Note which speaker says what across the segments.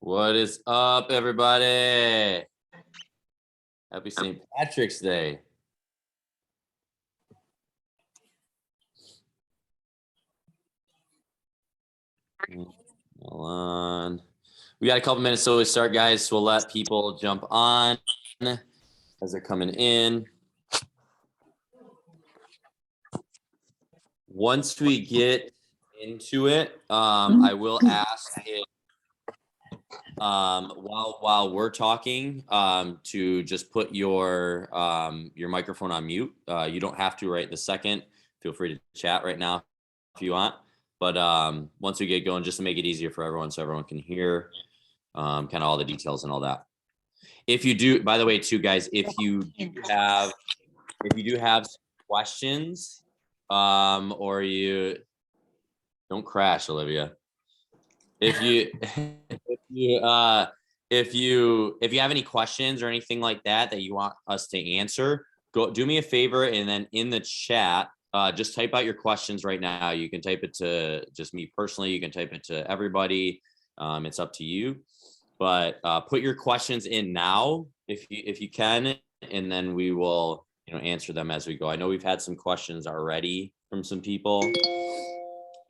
Speaker 1: What is up, everybody? Happy St. Patrick's Day. Hold on. We got a couple minutes till we start, guys, so we'll let people jump on as they're coming in. Once we get into it, I will ask if while we're talking to just put your microphone on mute. You don't have to right this second. Feel free to chat right now if you want, but once we get going, just to make it easier for everyone so everyone can hear kind of all the details and all that. If you do, by the way, too, guys, if you do have questions or you don't crash, Olivia, if you have any questions or anything like that you want us to answer, go do me a favor, and then in the chat, just type out your questions right now. You can type it to just me personally, you can type it to everybody. It's up to you, but put your questions in now if you can, and then we will answer them as we go. I know we've had some questions already from some people,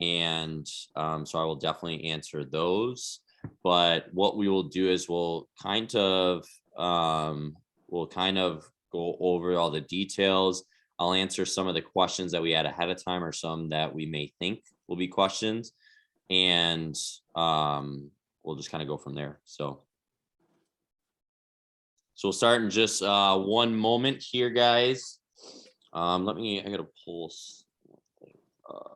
Speaker 1: and so I will definitely answer those. But what we will do is we'll kind of go over all the details. I'll answer some of the questions that we had ahead of time or some that we may think will be questions, and we'll just kind of go from there. So we'll start in just one moment here, guys. I gotta pull something up.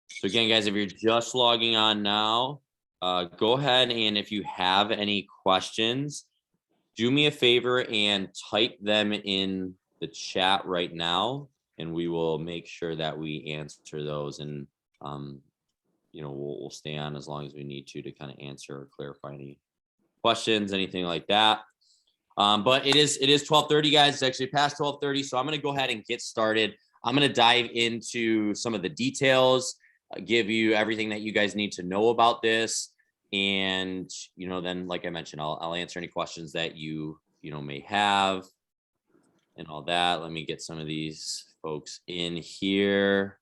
Speaker 1: So again, guys, if you're just logging on now, go ahead, and if you have any questions, do me a favor and type them in the chat right now, and we will make sure that we answer those. And we'll stay on as long as we need to kind of answer or clarify any questions, anything like that. But it is 12:30, guys. It's actually past 12:30, so I'm going to go ahead and get started. I'm going to dive into some of the details, give you everything that you guys need to know about this, and then, like I mentioned, I'll answer any questions that you may have and all that. Let me get some of these folks in here.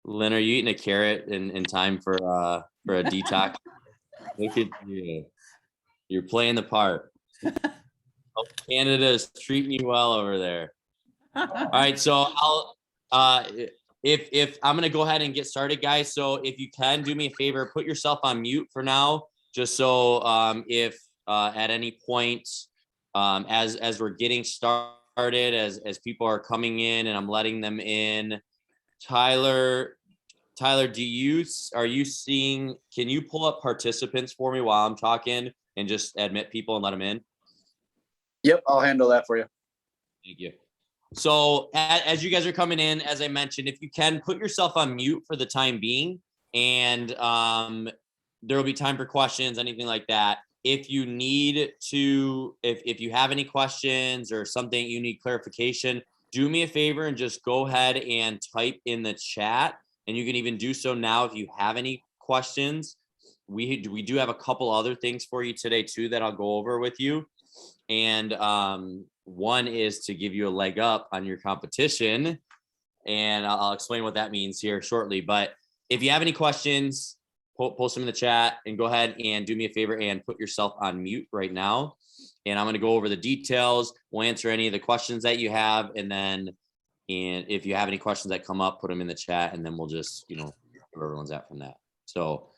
Speaker 1: Lynn, are you eating a carrot in time for a detox? Look at you. You're playing the part. Oh, Canada is treating you well over there. All right, so if I'm gonna go ahead and get started, guys. So if you can do me a favor, put yourself on mute for now, just so if at any point as we're getting started, as people are coming in and I'm letting them in. Tyler, are you seeing? Can you pull up participants for me while I'm talking and just admit people and let them in?
Speaker 2: Yep, I'll handle that for you.
Speaker 1: Thank you. So as you guys are coming in, as I mentioned, if you can, put yourself on mute for the time being, and there will be time for questions, anything like that. If you need to, if you have any questions or something you need clarification, do me a favor and just go ahead and type in the chat, and you can even do so now if you have any questions. We do have a couple other things for you today too that I'll go over with you, and one is to give you a leg up on your competition, and I'll explain what that means here shortly. But if you have any questions, post them in the chat, and go ahead and do me a favor and put yourself on mute right now. And I'm going to go over the details. We'll answer any of the questions that you have, and if you have any questions that come up, put them in the chat, and then we'll just where everyone's at from that. So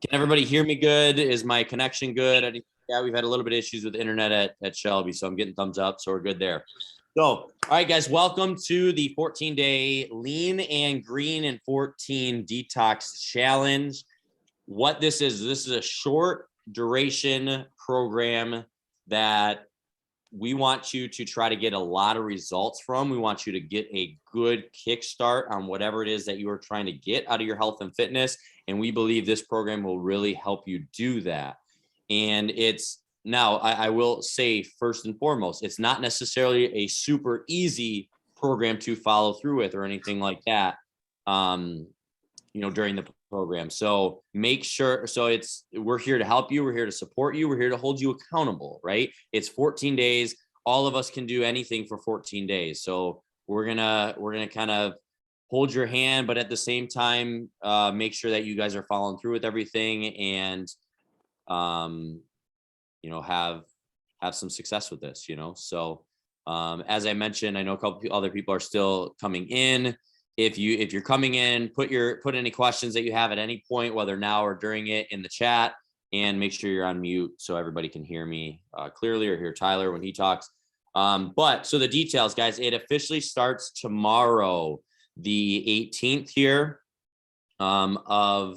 Speaker 1: can everybody hear me good? Is my connection good? Yeah, we've had a little bit of issues with the internet at Shelby, so I'm getting thumbs up, so we're good there. So, all right, guys, welcome to the 14-day Lean and Green and 14 Detox Challenge. What this is a short duration program that we want you to try to get a lot of results from. We want you to get a good kickstart on whatever it is that you are trying to get out of your health and fitness, and we believe this program will really help you do that. And it's Now, I will say first and foremost, it's not necessarily a super easy program to follow through with or anything like that, during the program. So make sure, we're here to help you. We're here to support you. We're here to hold you accountable, right? It's 14 days. All of us can do anything for 14 days. So we're gonna kind of hold your hand, but at the same time, make sure that you guys are following through with everything and, have some success with this, So, as I mentioned, I know a couple other people are still coming in. If you're coming in, put any questions that you have at any point, whether now or during it, in the chat, and make sure you're on mute so everybody can hear me clearly, or hear Tyler when he talks. So the details, guys, it officially starts tomorrow, the 18th here, of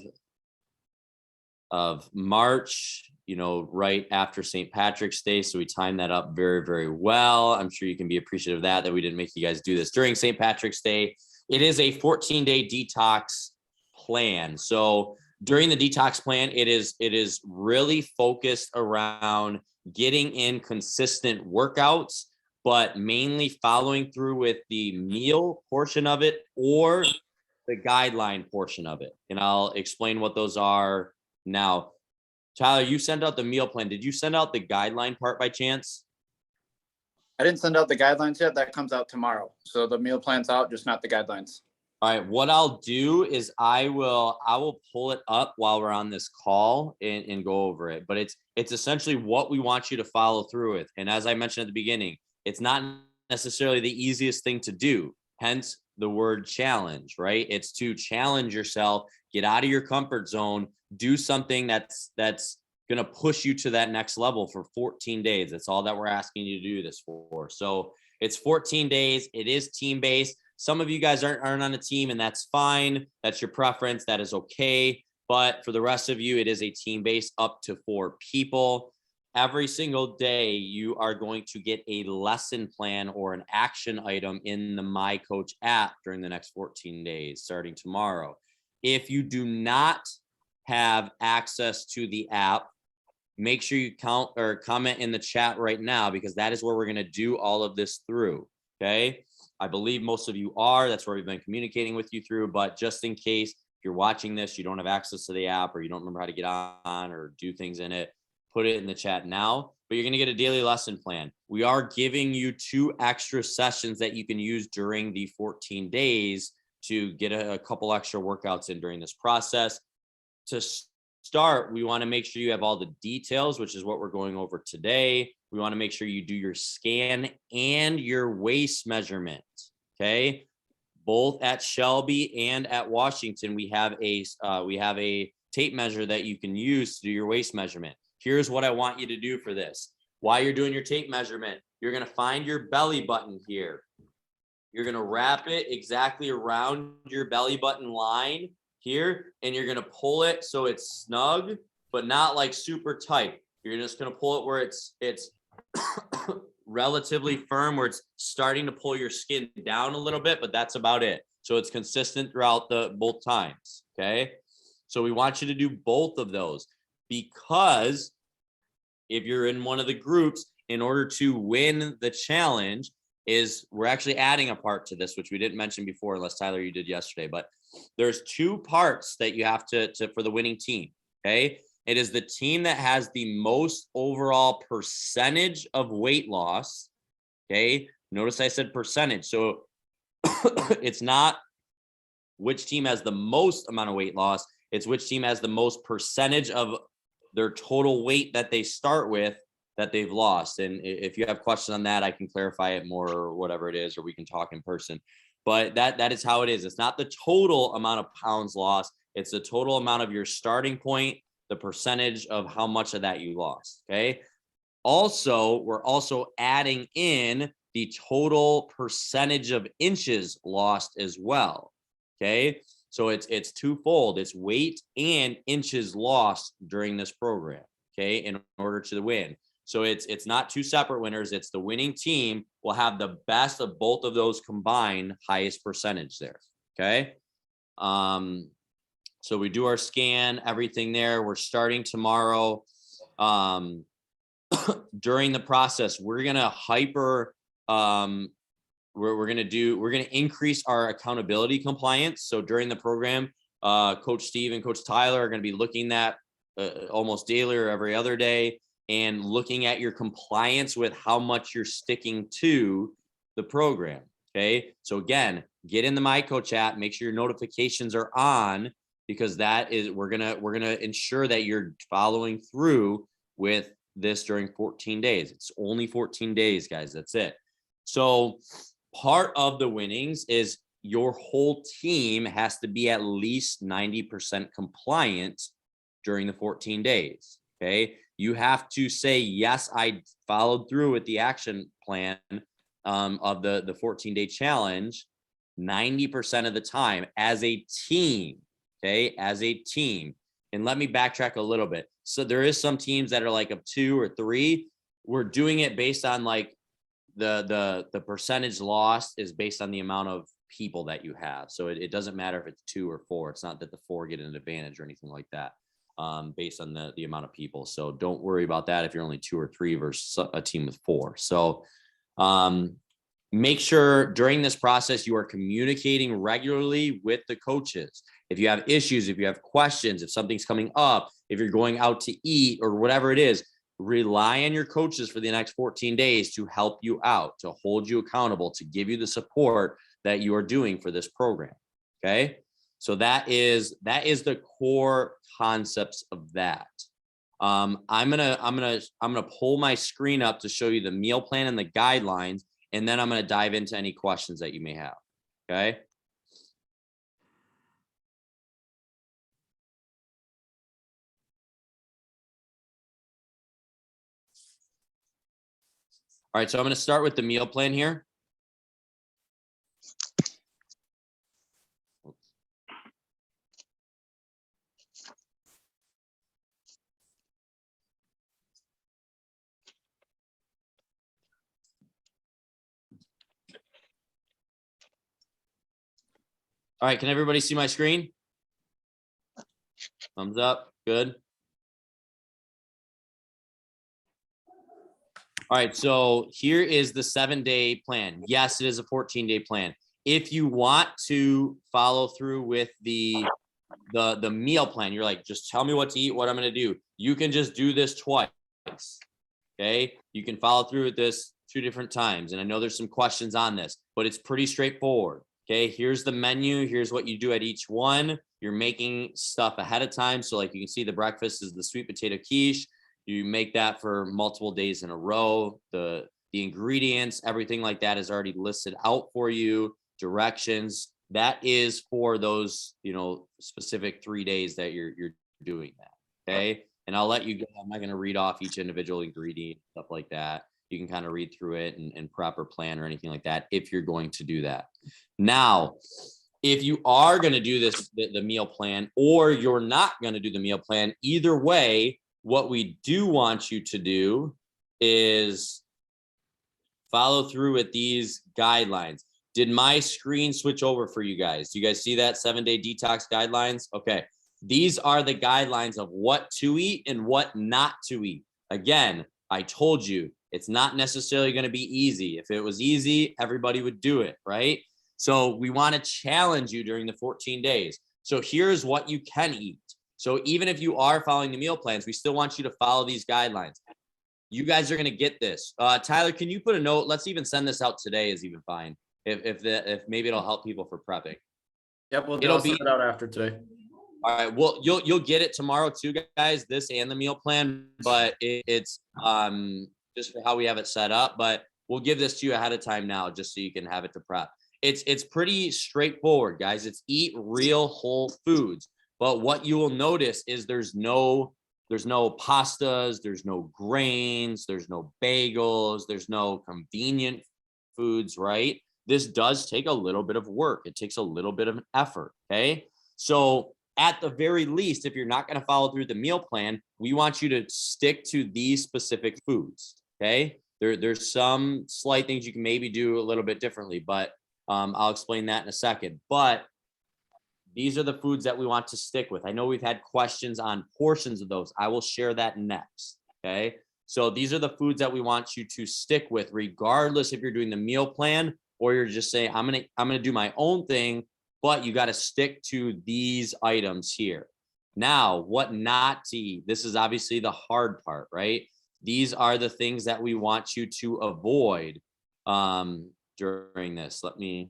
Speaker 1: March, right after St. Patrick's Day. So we timed that up very, very well. I'm sure you can be appreciative of that we didn't make you guys do this during St. Patrick's Day. It is a 14-day detox plan. So during the detox plan, it is really focused around getting in consistent workouts, but mainly following through with the meal portion of it or the guideline portion of it. And I'll explain what those are now. Tyler, you sent out the meal plan. Did you send out the guideline part by chance?
Speaker 2: I didn't send out the guidelines yet. That comes out tomorrow. So the meal plan's out, just not the guidelines.
Speaker 1: All right. What I'll do is I will pull it up while we're on this call and go over it. But it's essentially what we want you to follow through with. And as I mentioned at the beginning, it's not necessarily the easiest thing to do. Hence the word challenge, right? It's to challenge yourself, get out of your comfort zone, do something that's going to push you to that next level for 14 days. That's all that we're asking you to do this for. So it's 14 days. It is team-based. Some of you guys aren't on a team, and that's fine. That's your preference. That is okay. But for the rest of you, it is a team-based up to 4 people. Every single day, you are going to get a lesson plan or an action item in the My Coach app during the next 14 days, starting tomorrow. If you do not have access to the app, make sure you comment in the chat right now, because that is where we're going to do all of this through. Okay. I believe most of you are. That's where we've been communicating with you through. But just in case, if you're watching this, you don't have access to the app, or you don't remember how to get on or do things in it, put it in the chat now. But you're going to get a daily lesson plan. We are giving you 2 extra sessions that you can use during the 14 days to get a couple extra workouts in during this process. To start, we want to make sure you have all the details, which is what we're going over today. We want to make sure you do your scan and your waist measurement. Okay. Both at Shelby and at Washington, we have a tape measure that you can use to do your waist measurement. Here's what I want you to do for this. While you're doing your tape measurement, you're going to find your belly button here. You're going to wrap it exactly around your belly button line here, and you're going to pull it so it's snug, but not like super tight. You're just going to pull it where it's relatively firm, where it's starting to pull your skin down a little bit, but that's about it. So it's consistent throughout both times. Okay. So we want you to do both of those, because if you're in one of the groups, in order to win the challenge, we're actually adding a part to this, which we didn't mention before, unless Tyler, you did yesterday, but there's 2 parts that you have to for the winning team. Okay. It is the team that has the most overall percentage of weight loss. Okay. Notice I said percentage. So it's not which team has the most amount of weight loss. It's which team has the most percentage of their total weight that they start with that they've lost. And if you have questions on that, I can clarify it more, or whatever it is, or we can talk in person. But that is how it is. It's not the total amount of pounds lost. It's the total amount of your starting point, the percentage of how much of that you lost. Okay. Also, we're also adding in the total percentage of inches lost as well. Okay. So it's twofold. It's weight and inches lost during this program. Okay. In order to win. So it's not 2 separate winners. It's the winning team will have the best of both of those combined highest percentage there. Okay. So we do our scan, everything there. We're starting tomorrow. during the process, we're going to we're going to increase our accountability compliance. So during the program, Coach Steve and Coach Tyler are going to be looking at almost daily or every other day and looking at your compliance with how much you're sticking to the program. Okay. So again, get in the My Coach app, make sure your notifications are on, because that is, we're going to ensure that you're following through with this during 14 days. It's only 14 days, guys. That's it. So part of the winnings is your whole team has to be at least 90% compliant during the 14 days. Okay. You have to say, yes, I followed through with the action plan of the 14-day challenge 90% of the time as a team. Okay. As a team. And let me backtrack a little bit. So there is some teams that are like of 2 or 3. We're doing it based on like the percentage lost is based on the amount of people that you have. So it doesn't matter if it's 2 or 4. It's not that the 4 get an advantage or anything like that, based on the amount of people. So don't worry about that if you're only 2 or 3 versus a team with 4. So make sure during this process you are communicating regularly with the coaches. If you have issues, if you have questions, if something's coming up, if you're going out to eat or whatever it is, rely on your coaches for the next 14 days to help you out, to hold you accountable, to give you the support that you are doing for this program. Okay. So that is the core concepts of that. I'm gonna pull my screen up to show you the meal plan and the guidelines, and then I'm gonna dive into any questions that you may have. Okay. All right, so I'm going to start with the meal plan here. All right, can everybody see my screen? Thumbs up. Good. All right, so here is the 7-day plan. Yes, it is a 14-day plan. If you want to follow through with the meal plan, you're like, just tell me what to eat, what I'm going to do. You can just do this twice. Okay. You can follow through with this 2 different times. And I know there's some questions on this, but it's pretty straightforward. Okay. Here's the menu. Here's what you do at each one. You're making stuff ahead of time. So like you can see the breakfast is the sweet potato quiche. You make that for multiple days in a row. The ingredients, everything like that is already listed out for you. Directions. That is for those, specific 3 days that you're doing that. Okay. And I'll let you go. I'm not going to read off each individual ingredient, stuff like that. You can kind of read through it and proper plan or anything like that if you're going to do that. Now, if you are going to do this, the meal plan, or you're not going to do the meal plan, either way, what we do want you to do is follow through with these guidelines. Did my screen switch over for you guys? Do you guys see that 7-day detox guidelines? Okay. These are the guidelines of what to eat and what not to eat. Again, I told you, it's not necessarily going to be easy. If it was easy, everybody would do it, right? So we want to challenge you during the 14 days. So here's what you can eat. So even if you are following the meal plans, we still want you to follow these guidelines. You guys are going to get this. Tyler, can you put a note? Let's even send this out today is even fine. If maybe it'll help people for prepping.
Speaker 2: Yep, it'll be it out after today.
Speaker 1: All right. Well, you'll get it tomorrow too, guys. This and the meal plan, but it's just for how we have it set up. But we'll give this to you ahead of time now, just so you can have it to prep. It's pretty straightforward, guys. It's eat real whole foods. But what you will notice is there's no pastas, there's no grains, there's no bagels, there's no convenient foods, right? This does take a little bit of work. It takes a little bit of an effort, okay? So at the very least, if you're not going to follow through the meal plan, we want you to stick to these specific foods, okay? There's some slight things you can maybe do a little bit differently, but I'll explain that in a second. But these are the foods that we want to stick with. I know we've had questions on portions of those. I will share that next, okay? So these are the foods that we want you to stick with, regardless if you're doing the meal plan or you're just saying, I'm gonna do my own thing, but you got to stick to these items here. Now, what not to eat. This is obviously the hard part, right? These are the things that we want you to avoid during this. Let me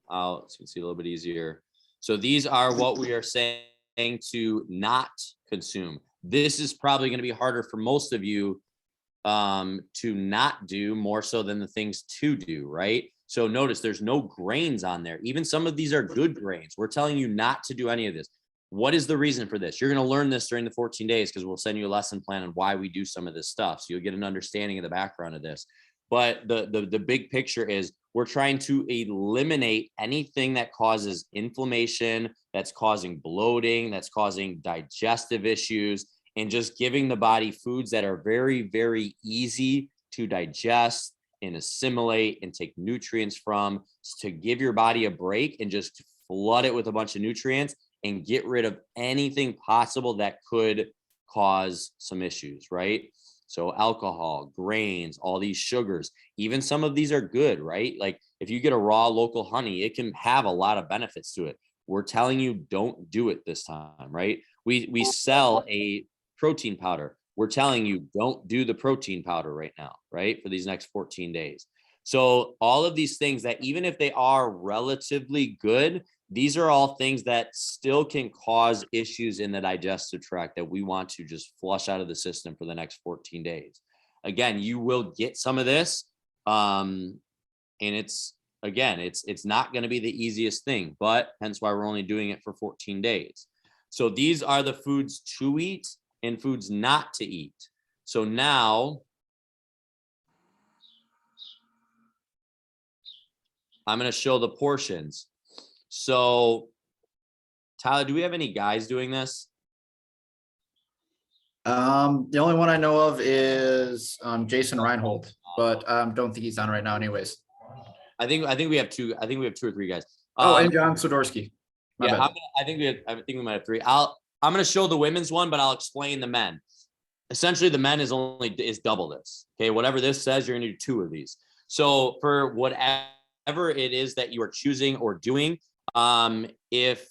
Speaker 1: out so you can see a little bit easier. So these are what we are saying to not consume. This is probably going to be harder for most of you to not do, more so than the things to do, right? So notice there's no grains on there. Even some of these are good grains. We're telling you not to do any of this. What is the reason for this? You're going to learn this during the 14 days because we'll send you a lesson plan on why we do some of this stuff. So you'll get an understanding of the background of this. But the big picture is we're trying to eliminate anything that causes inflammation, that's causing bloating, that's causing digestive issues, and just giving the body foods that are very, very easy to digest and assimilate and take nutrients from, to give your body a break and just flood it with a bunch of nutrients and get rid of anything possible that could cause some issues, right? So alcohol, grains, all these sugars, even some of these are good, right? Like if you get a raw local honey, it can have a lot of benefits to it. We're telling you don't do it this time, right? We sell a protein powder. We're telling you don't do the protein powder right now, right? For these next 14 days. So all of these things that even if they are relatively good, these are all things that still can cause issues in the digestive tract that we want to just flush out of the system for the next 14 days. Again, you will get some of this. And it's not going to be the easiest thing, but hence why we're only doing it for 14 days. So these are the foods to eat and foods not to eat. So now I'm going to show the portions. So Tyler, do we have any guys doing this?
Speaker 2: The only one I know of is Jason Reinhold, but don't think he's on right now anyways.
Speaker 1: I think we have two. I think we have 2 or 3 guys.
Speaker 2: And John Swiderski.
Speaker 1: Yeah, I think we might have 3. I'm going to show the women's one, but I'll explain the men. Essentially, the men is double this. Okay, whatever this says, you're going to do 2 of these. So for whatever it is that you are choosing or doing, if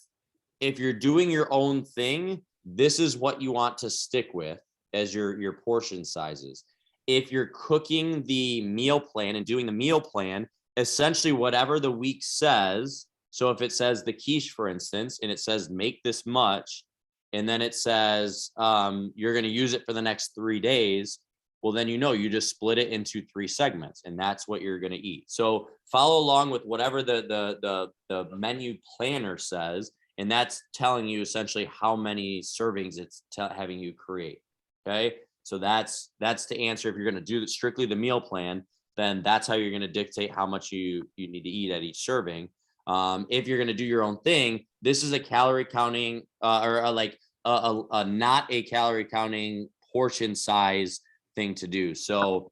Speaker 1: you're doing your own thing, this is what you want to stick with as your portion sizes. If you're cooking the meal plan and doing the meal plan, essentially whatever the week says. So if it says the quiche, for instance, and it says make this much, and then it says you're going to use it for the next 3 days, well, then you just split it into 3 segments, and that's what you're going to eat. So follow along with whatever the menu planner says, and that's telling you essentially how many servings it's having you create. Okay, so that's to answer if you're going to do strictly the meal plan, then that's how you're going to dictate how much you need to eat at each serving. If you're going to do your own thing, this is a calorie counting not a calorie counting portion size thing to do. So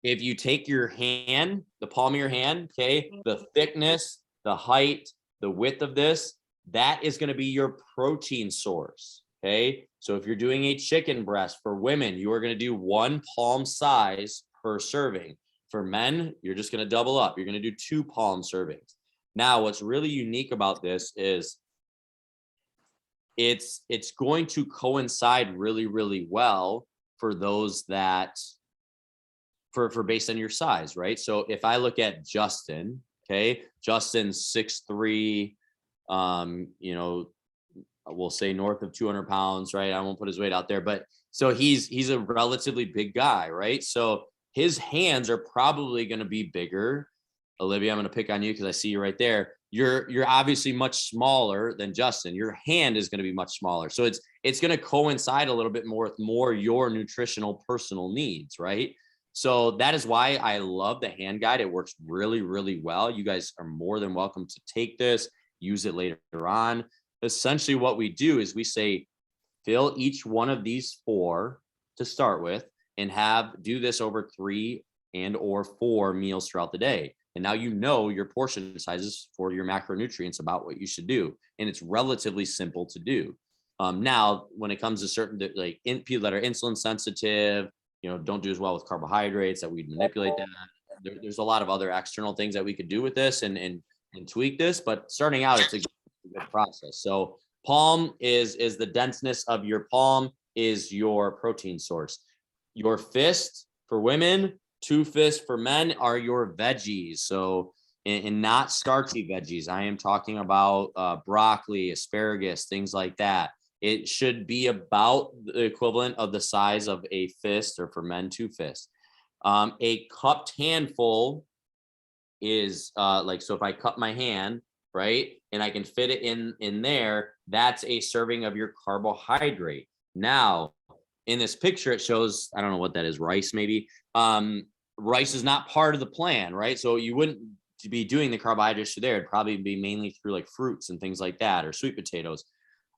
Speaker 1: if you take your hand, the palm of your hand, okay, the thickness, the height, the width of this, that is going to be your protein source. Okay. So if you're doing a chicken breast for women, you are going to do 1 palm size per serving. For men, you're just going to double up. You're going to do 2 palm servings. Now, what's really unique about this is it's going to coincide really, really well for those that for based on your size, right? So if I look at Justin, okay, Justin's 6'3", we'll say north of 200 pounds, right? I won't put his weight out there, but so he's a relatively big guy, right? So his hands are probably going to be bigger. Olivia, I'm going to pick on you because I see you right there. You're obviously much smaller than Justin. Your hand is going to be much smaller. So it's going to coincide a little bit more with your nutritional personal needs, right? So that is why I love the hand guide. It works really, really well. You guys are more than welcome to take this, use it later on. Essentially what we do is we say, fill each one of these 4 to start with and do this over 3 and or 4 meals throughout the day. And now you know your portion sizes for your macronutrients about what you should do. And it's relatively simple to do. Now, when it comes to certain like people that are insulin sensitive, don't do as well with carbohydrates, that we'd manipulate that. There's a lot of other external things that we could do with this and tweak this, but starting out, it's a good process. So palm is the denseness of your palm is your protein source. Your fist for women, 2 fists for men are your veggies. So, and not starchy veggies. I am talking about broccoli, asparagus, things like that. It should be about the equivalent of the size of a fist, or for men, 2 fists. A cupped handful is so if I cup my hand, right, and I can fit it in there, that's a serving of your carbohydrate. Now, in this picture, it shows, I don't know what that is, rice maybe. Rice is not part of the plan, right? So you wouldn't be doing the carbohydrates through there. It'd probably be mainly through like fruits and things like that, or sweet potatoes.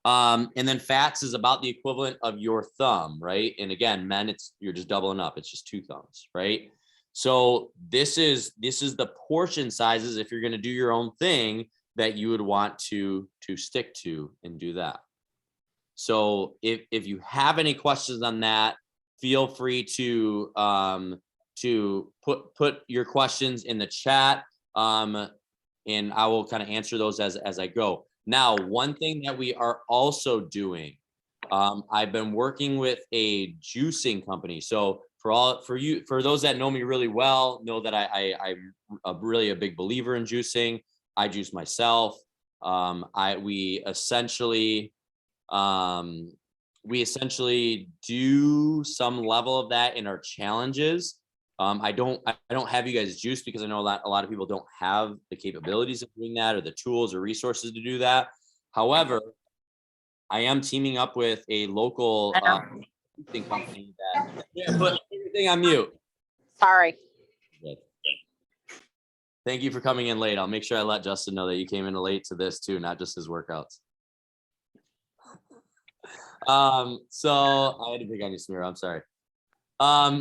Speaker 1: And then fats is about the equivalent of your thumb, right? And again, men, you're just doubling up. It's just 2 thumbs, right? So this is the portion sizes, if you're going to do your own thing, that you would want to stick to and do that. So if you have any questions on that, feel free to put your questions in the chat, and I will kind of answer those as I go. Now, one thing that we are also doing, I've been working with a juicing company. So for those that know me really well, know that I'm really a big believer in juicing. I juice myself. We essentially do some level of that in our challenges. I don't have you guys juice because I know a lot of people don't have the capabilities of doing that, or the tools or resources to do that. However, I am teaming up with a local company that put everything on mute.
Speaker 3: Sorry.
Speaker 1: Good. Thank you for coming in late. I'll make sure I let Justin know that you came in late to this too, not just his workouts. So I had to pick on you, Samira. I'm sorry.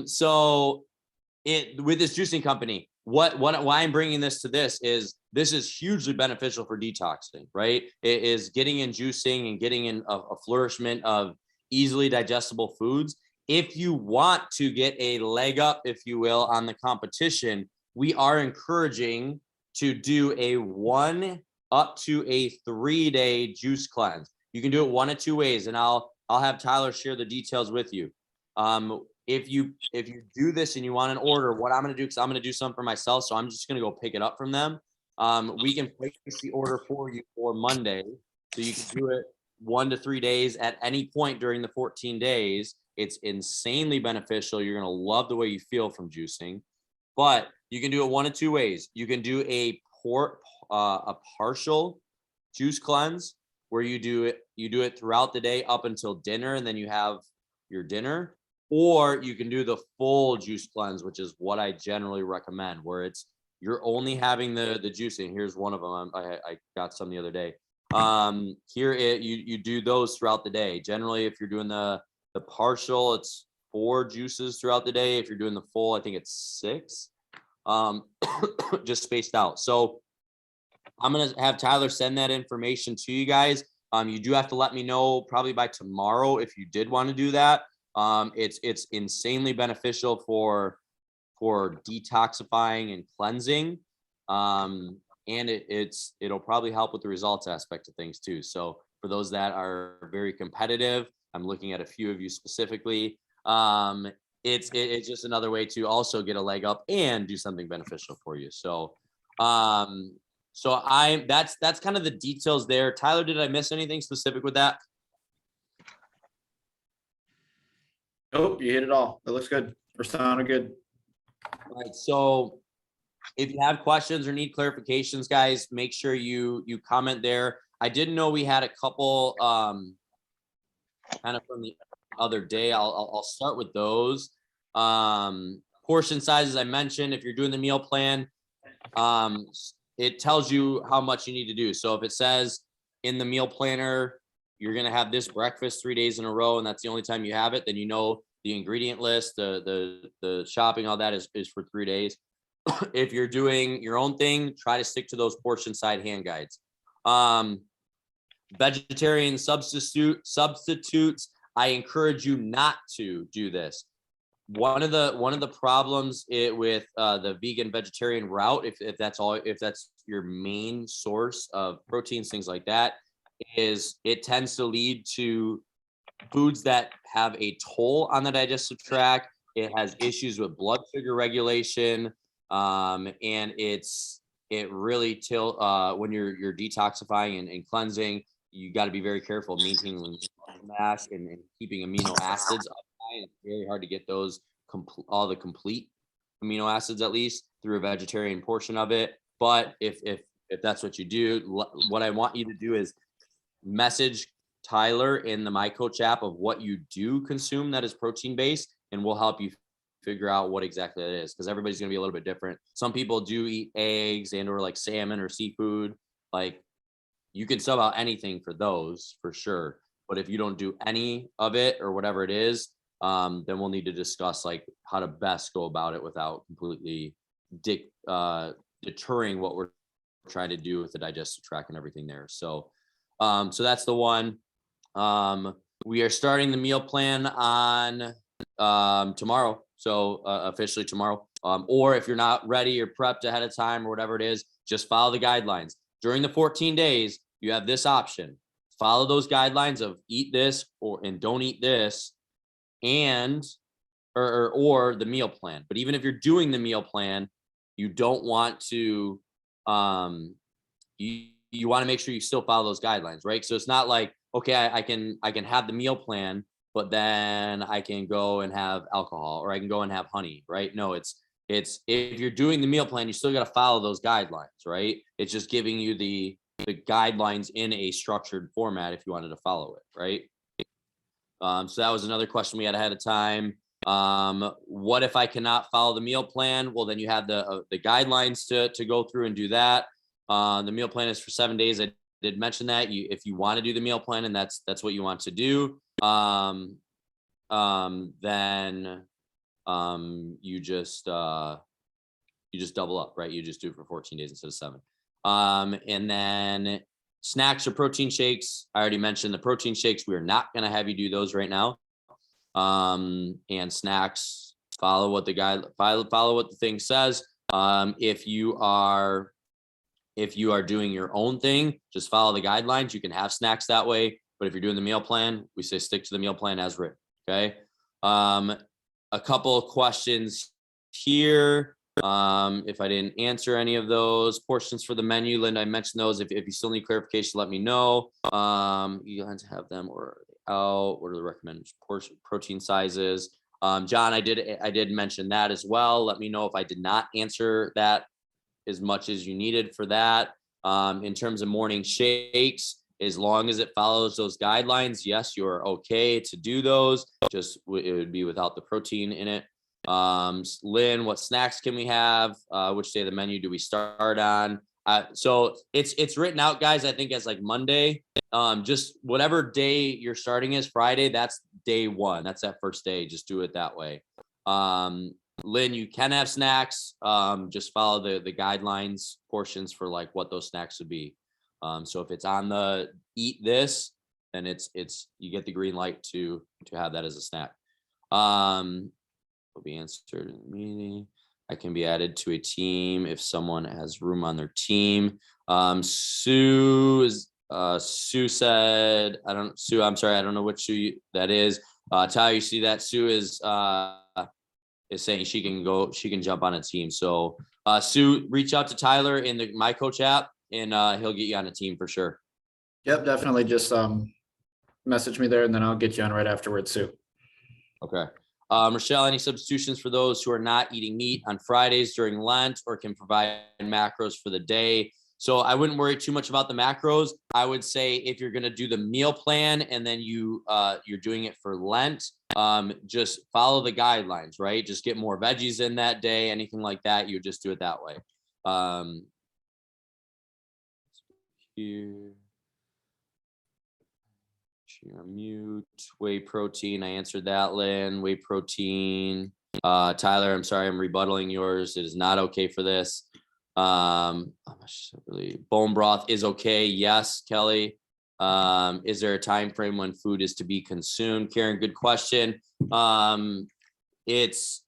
Speaker 1: So with this juicing company, why I'm bringing this to this is hugely beneficial for detoxing, right? It is getting in juicing and getting in a flourishment of easily digestible foods. If you want to get a leg up, if you will, on the competition, we are encouraging to do a 1 up to a 3-day juice cleanse. You can do it 1 of 2 ways, and I'll have Tyler share the details with you. If you do this and you want an order, what I'm going to do, because I'm going to do some for myself, so I'm just going to go pick it up from them. We can place the order for you for Monday, so you can do it 1 to 3 days at any point during the 14 days. It's insanely beneficial. You're going to love the way you feel from juicing, but you can do it 1 of 2 ways. You can do a partial juice cleanse, where you do it throughout the day up until dinner, and then you have your dinner. Or you can do the full juice cleanse, which is what I generally recommend, where you're only having the juicing. Here's one of them. I got some the other day. You do those throughout the day. Generally, if you're doing the partial, it's 4 juices throughout the day. If you're doing the full, I think it's 6, just spaced out. So I'm going to have Tyler send that information to you guys. You do have to let me know probably by tomorrow if you did want to do that. It's insanely beneficial for detoxifying and cleansing. And it'll probably help with the results aspect of things too. So for those that are very competitive, I'm looking at a few of you specifically. It's just another way to also get a leg up and do something beneficial for you. So, that's kind of the details there. Tyler, did I miss anything specific with that?
Speaker 2: Nope, you hit it all. It looks good or sounded good.
Speaker 1: All right. So if you have questions or need clarifications, guys, make sure you comment there. I didn't know we had a couple kind of from the other day. I'll start with those. Portion sizes I mentioned. If you're doing the meal plan, it tells you how much you need to do. So if it says in the meal planner, you're going to have this breakfast 3 days in a row, and that's the only time you have it, then you know the ingredient list, the shopping, all that is for 3 days. If you're doing your own thing, try to stick to those portion side hand guides. Vegetarian substitutes, I encourage you not to do this. one of the problems with the vegan vegetarian route, if that's your main source of proteins, things like that, is it tends to lead to foods that have a toll on the digestive tract. It has issues with blood sugar regulation, and it really when you're detoxifying and cleansing, you got to be very careful maintaining mass and keeping amino acids up high. It's very hard to get those all the complete amino acids, at least through a vegetarian portion of it. But if that's what you do, what I want you to do is message Tyler in the My Coach app of what you do consume that is protein based, and we'll help you figure out what exactly that is, because everybody's going to be a little bit different. Some people do eat eggs and or like salmon or seafood. Like, you can sub out anything for those for sure, but if you don't do any of it or whatever it is, then we'll need to discuss like how to best go about it without completely deterring what we're trying to do with the digestive tract and everything there. So that's the one. We are starting the meal plan on tomorrow. So officially tomorrow. Or if you're not ready or prepped ahead of time or whatever it is, just follow the guidelines. During the 14 days, you have this option. Follow those guidelines of eat this and don't eat this, and or the meal plan. But even if you're doing the meal plan, you don't want to you want to make sure you still follow those guidelines, right? So it's not like, okay, I can have the meal plan, but then I can go and have alcohol, or I can go and have honey, right? No, it's if you're doing the meal plan, you still got to follow those guidelines, right? It's just giving you the guidelines in a structured format if you wanted to follow it, right? So that was another question we had ahead of time. What if I cannot follow the meal plan? Well, then you have the guidelines to go through and do that. The meal plan is for 7 days. I did mention that if you want to do the meal plan and that's what you want to do, then you just double up, right? You just do it for 14 days instead of 7. And then snacks or protein shakes. I already mentioned the protein shakes. We are not going to have you do those right now. And snacks, follow what the thing says. If you are doing your own thing, just follow the guidelines. You can have snacks that way. But if you're doing the meal plan, we say stick to the meal plan as written. Okay. A couple of questions here. If I didn't answer any of those portions for the menu, Linda, I mentioned those. If you still need clarification, let me know. You have to have them or out. What are the recommended protein sizes? John, I did mention that as well. Let me know if I did not answer that as much as you needed for that. In terms of morning shakes, as long as it follows those guidelines, yes, you're okay to do those. Just it would be without the protein in it. Lynn, what snacks can we have? Which day of the menu do we start on? So it's written out, guys, I think as like Monday. Just whatever day you're starting is Friday, that's day 1. That's that first day. Just do it that way. Lynn, you can have snacks. Just follow the guidelines portions for like what those snacks would be. So if it's on the eat this, then it's you get the green light to have that as a snack. Will be answered in the meeting. I can be added to a team if someone has room on their team. Sue said, Sue, I'm sorry, I don't know what Sue that is. Tyler, you see that? Sue is saying she can jump on a team. So Sue, reach out to Tyler in the My Coach app, and he'll get you on a team for sure.
Speaker 2: Yep, definitely. Just message me there, and then I'll get you on right afterwards, Sue.
Speaker 1: Okay. Rochelle, any substitutions for those who are not eating meat on Fridays during Lent or can provide macros for the day? So I wouldn't worry too much about the macros. I would say if you're going to do the meal plan and then you're doing it for Lent, just follow the guidelines, right? Just get more veggies in that day, anything like that. You just do it that way. Here. Mute. Whey protein. I answered that, Lynn. Whey protein. Tyler, I'm sorry, I'm rebuttaling yours. It is not okay for this. Bone broth is okay. Yes, Kelly. Is there a time frame when food is to be consumed? Karen, good question. so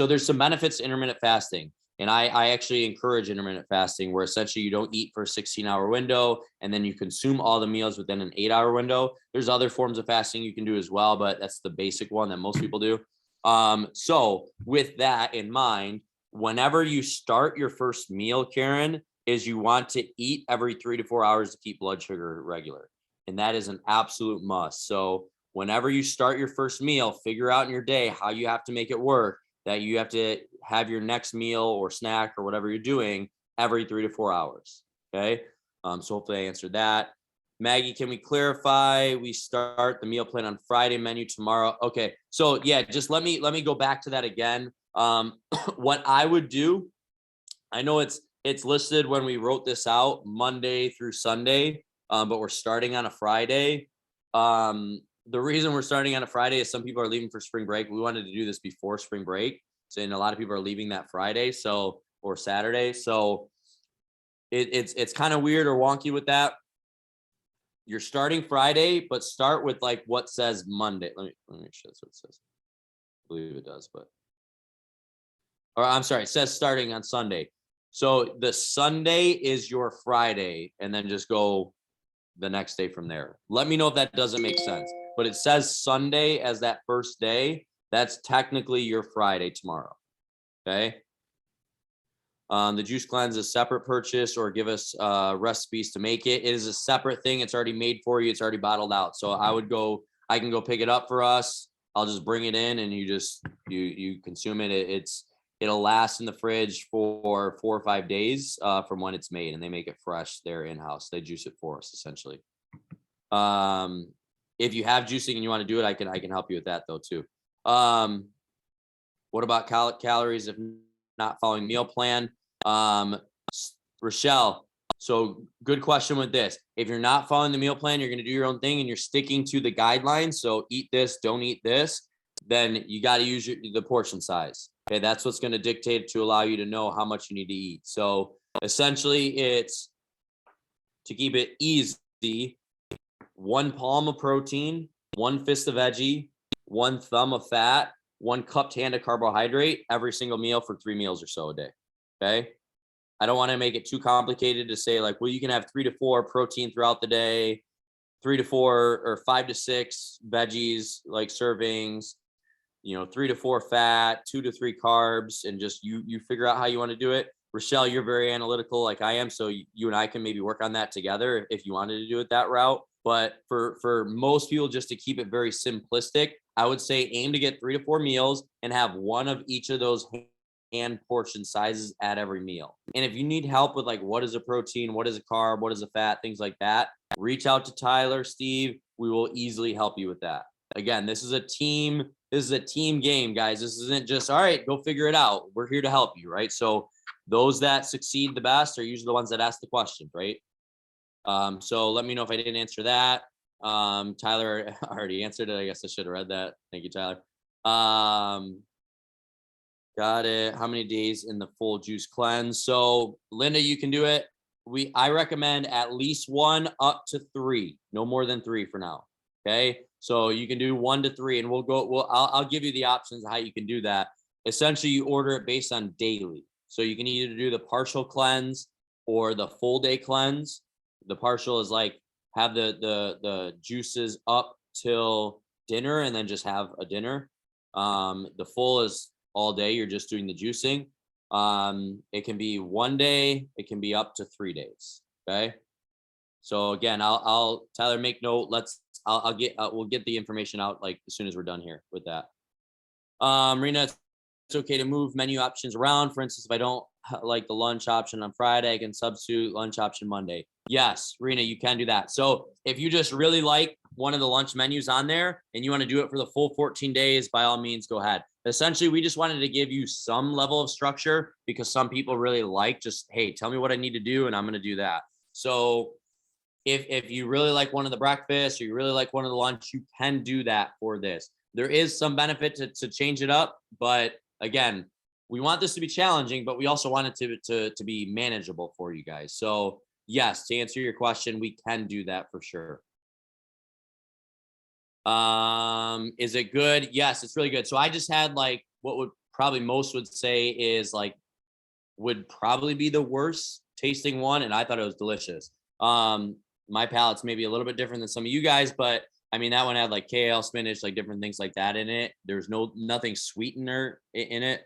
Speaker 1: there's some benefits to intermittent fasting. And I actually encourage intermittent fasting, where essentially you don't eat for a 16-hour window and then you consume all the meals within an 8-hour window. There's other forms of fasting you can do as well, but that's the basic one that most people do. So with that in mind, whenever you start your first meal, Karen, is you want to eat every 3 to 4 hours to keep blood sugar regular. And that is an absolute must. So whenever you start your first meal, figure out in your day how you have to make it work, that you have to have your next meal or snack or whatever you're doing every 3 to 4 hours. Okay. So hopefully I answered that. Maggie, can we clarify? We start the meal plan on Friday, menu tomorrow. Okay. So yeah, just let me go back to that again. What I would do, I know it's listed when we wrote this out Monday through Sunday, but we're starting on a Friday. The reason we're starting on a Friday is some people are leaving for spring break. We wanted to do this before spring break. So, and a lot of people are leaving that Friday, or Saturday. So it's kind of weird or wonky with that. You're starting Friday, but start with like what says Monday. Let me make sure that's what it says. I believe it does, or I'm sorry, it says starting on Sunday. So the Sunday is your Friday, and then just go the next day from there. Let me know if that doesn't make sense. But it says Sunday as that first day. That's technically your Friday tomorrow. Okay. The juice cleanse is a separate purchase, or give us recipes to make it. It is a separate thing. It's already made for you. It's already bottled out. So I can go pick it up for us. I'll just bring it in and you consume it. It'll last in the fridge for 4 or 5 days from when it's made, and they make it fresh there in-house. They juice it for us essentially. If you have juicing and you want to do it, I can help you with that though too. What about calories if not following meal plan? Rochelle, so good question with this. If you're not following the meal plan, you're going to do your own thing and you're sticking to the guidelines. So eat this, don't eat this, then you got to use the portion size. Okay. That's what's going to dictate to allow you to know how much you need to eat. So essentially it's to keep it easy: 1 palm of protein, 1 fist of veggie, 1 thumb of fat, 1 cupped hand of carbohydrate every single meal for 3 meals or so a day. Okay. I don't want to make it too complicated to say like, well, you can have 3 to 4 protein throughout the day, 3 to 4 or 5 to 6 veggies, like servings, 3 to 4 fat, 2 to 3 carbs, and just you figure out how you want to do it. Rochelle, you're very analytical like I am. So you and I can maybe work on that together if you wanted to do it that route. But for most people, just to keep it very simplistic, I would say aim to get 3 to 4 meals and have 1 of each of those hand portion sizes at every meal. And if you need help with like, what is a protein, what is a carb, what is a fat, things like that, reach out to Tyler, Steve. We will easily help you with that. Again, this is a team game, guys. This isn't just, all right, go figure it out. We're here to help you, right? So those that succeed the best are usually the ones that ask the questions, right? So let me know if I didn't answer that. Tyler already answered it. I guess I should have read that. Thank you, Tyler. Got it. How many days in the full juice cleanse? So Linda, you can do it. I recommend at least 1 up to 3, no more than 3 for now. Okay. So you can do 1 to 3, and I'll give you the options of how you can do that. Essentially, you order it based on daily. So you can either do the partial cleanse or the full day cleanse. The partial is like have the juices up till dinner and then just have a dinner. The full is all day. You're just doing the juicing. It can be 1 day. It can be up to 3 days. Okay. So again, I'll Tyler, make note. We'll get the information out like as soon as we're done here with that. Rena, it's okay to move menu options around. For instance, if I don't like the lunch option on Friday, I can substitute lunch option Monday. Yes, Rena, you can do that. So if you just really like one of the lunch menus on there and you want to do it for the full 14 days, by all means, go ahead. Essentially, we just wanted to give you some level of structure because some people really like just, hey, tell me what I need to do and I'm going to do that. So if you really like one of the breakfast or you really like one of the lunch, you can do that for this. There is some benefit to change it up, but again, we want this to be challenging, but we also want it to be manageable for you guys. So yes, to answer your question, we can do that for sure. Is it good? Yes, it's really good. So I just had like what would probably most would say is like would probably be the worst tasting one, and I thought it was delicious. My palate's maybe a little bit different than some of you guys, but I mean that one had like kale, spinach, like different things like that in it. There's nothing sweetener in it.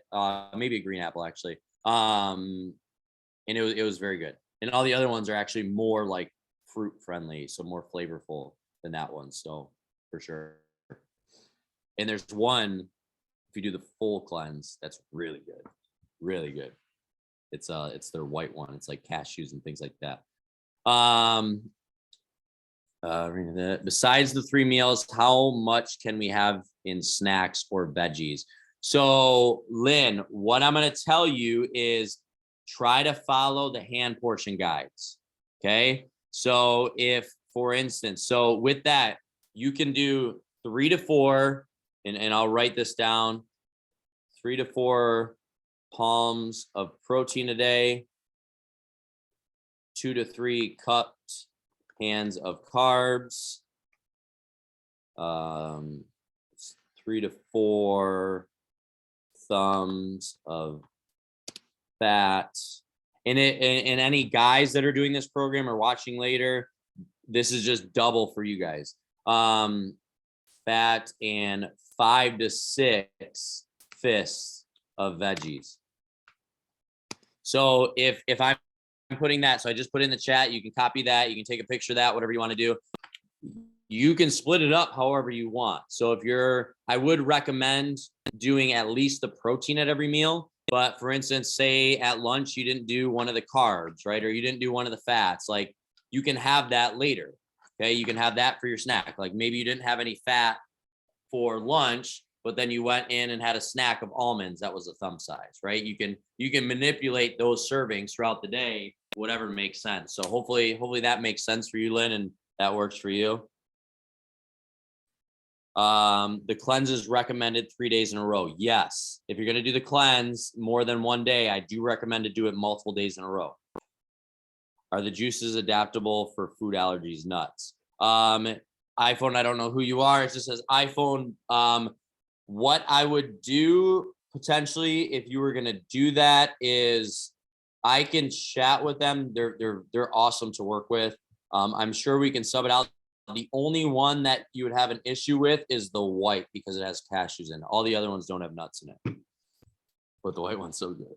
Speaker 1: Maybe a green apple actually. And it was very good. And all the other ones are actually more like fruit friendly, so more flavorful than that one. So for sure. And there's one, if you do the full cleanse, that's really good. Really good. It's their white one. It's like cashews and things like that. Besides the 3 meals, how much can we have in snacks or veggies? So Lynn, what I'm going to tell you is try to follow the hand portion guides. Okay. So if, for instance, so with that, you can do 3 to 4, and I'll write this down, 3 to 4 palms of protein a day, 2 to 3 cupped hands of carbs, 3 to 4 thumbs of fat. And any guys that are doing this program or watching later, this is just double for you guys. Fat, and 5 to 6 fists of veggies. So if I'm putting that, so I just put in the chat, you can copy that, you can take a picture of that, whatever you want to do. You can split it up however you want. So I would recommend doing at least the protein at every meal. But for instance, say at lunch, you didn't do one of the carbs, right? Or you didn't do one of the fats. Like you can have that later. Okay. You can have that for your snack. Like maybe you didn't have any fat for lunch, but then you went in and had a snack of almonds. That was a thumb size, right? You can manipulate those servings throughout the day, whatever makes sense. So hopefully that makes sense for you, Lynn, and that works for you. The cleanse is recommended 3 days in a row. Yes. If you're going to do the cleanse more than one day, I do recommend to do it multiple days in a row. Are the juices adaptable for food allergies? Nuts. iPhone, I don't know who you are. It just says iPhone. What I would do potentially if you were going to do that is I can chat with them. They're awesome to work with. I'm sure we can sub it out. The only one that you would have an issue with is the white because it has cashews in it. All the other ones don't have nuts in it, but the white one's so good.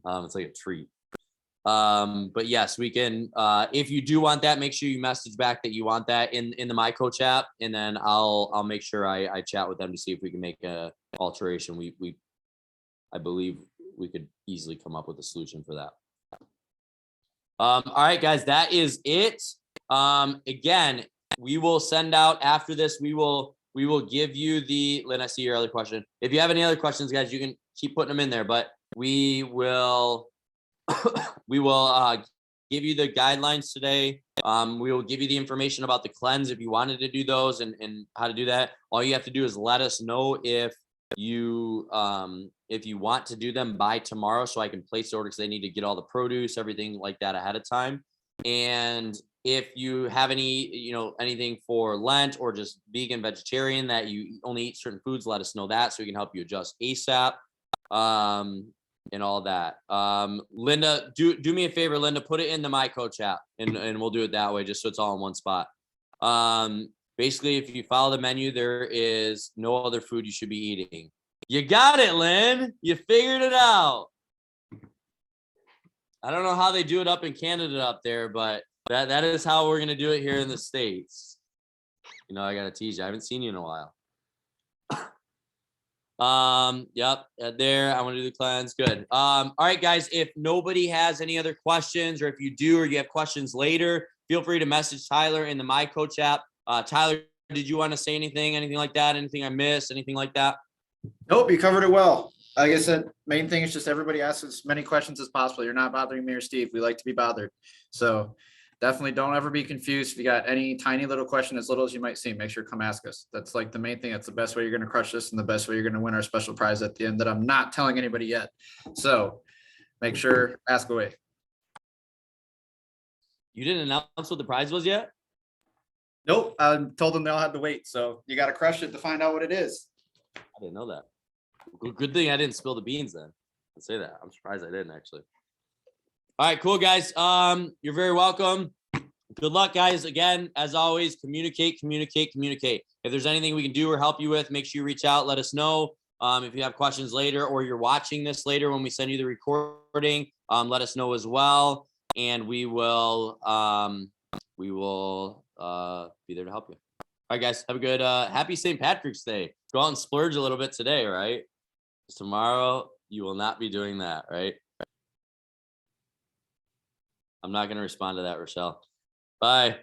Speaker 1: It's like a treat. But yes, we can, if you do want that, make sure you message back that you want that in the My Coach app. And then I'll make sure I chat with them to see if we can make a alteration. I believe we could easily come up with a solution for that. All right, guys, that is it. Again, we will send out after this. We will give you Lynn, I see your other question. If you have any other questions, guys, you can keep putting them in there, but we will give you the guidelines today. We will give you the information about the cleanse if you wanted to do those and how to do that. All you have to do is let us know if you want to do them by tomorrow, so I can place the order, because they need to get all the produce, everything like that ahead of time. And if you have anything for Lent or just vegan, vegetarian, that you only eat certain foods, let us know that so we can help you adjust ASAP. And all that. Linda, do me a favor, Linda, put it in the My Coach app and we'll do it that way, just so it's all in one spot. Basically, if you follow the menu, there is no other food you should be eating. You got it, Lynn. You figured it out. I don't know how they do it up in Canada up there, but that is how we're going to do it here in the States. I got to tease you. I haven't seen you in a while. Yep, there. I want to do the cleanse. Good. All right, guys, if nobody has any other questions, or if you do, or you have questions later, feel free to message Tyler in the My Coach app. Tyler, did you want to say anything like that? Anything I missed? Anything like that?
Speaker 2: Nope, you covered it well. Like I said, main thing is just everybody asks as many questions as possible. You're not bothering me or Steve. We like to be bothered. So definitely don't ever be confused. If you got any tiny little question, as little as you might seem, make sure to come ask us. That's like the main thing. That's the best way you're going to crush this, and the best way you're going to win our special prize at the end that I'm not telling anybody yet. So make sure, ask away.
Speaker 1: You didn't announce what the prize was yet?
Speaker 2: Nope. I told them they all had to wait. So you got to crush it to find out what it is.
Speaker 1: I didn't know that. Good thing I didn't spill the beans then. I'd say that. I'm surprised I didn't actually. All right, cool guys. You're very welcome. Good luck, guys. Again, as always, communicate. If there's anything we can do or help you with, make sure you reach out. Let us know. If you have questions later or you're watching this later when we send you the recording, let us know as well. And we will be there to help you. All right, guys. Have a good happy St. Patrick's Day. Go out and splurge a little bit today, right? Because tomorrow you will not be doing that, right? I'm not going to respond to that, Rochelle. Bye.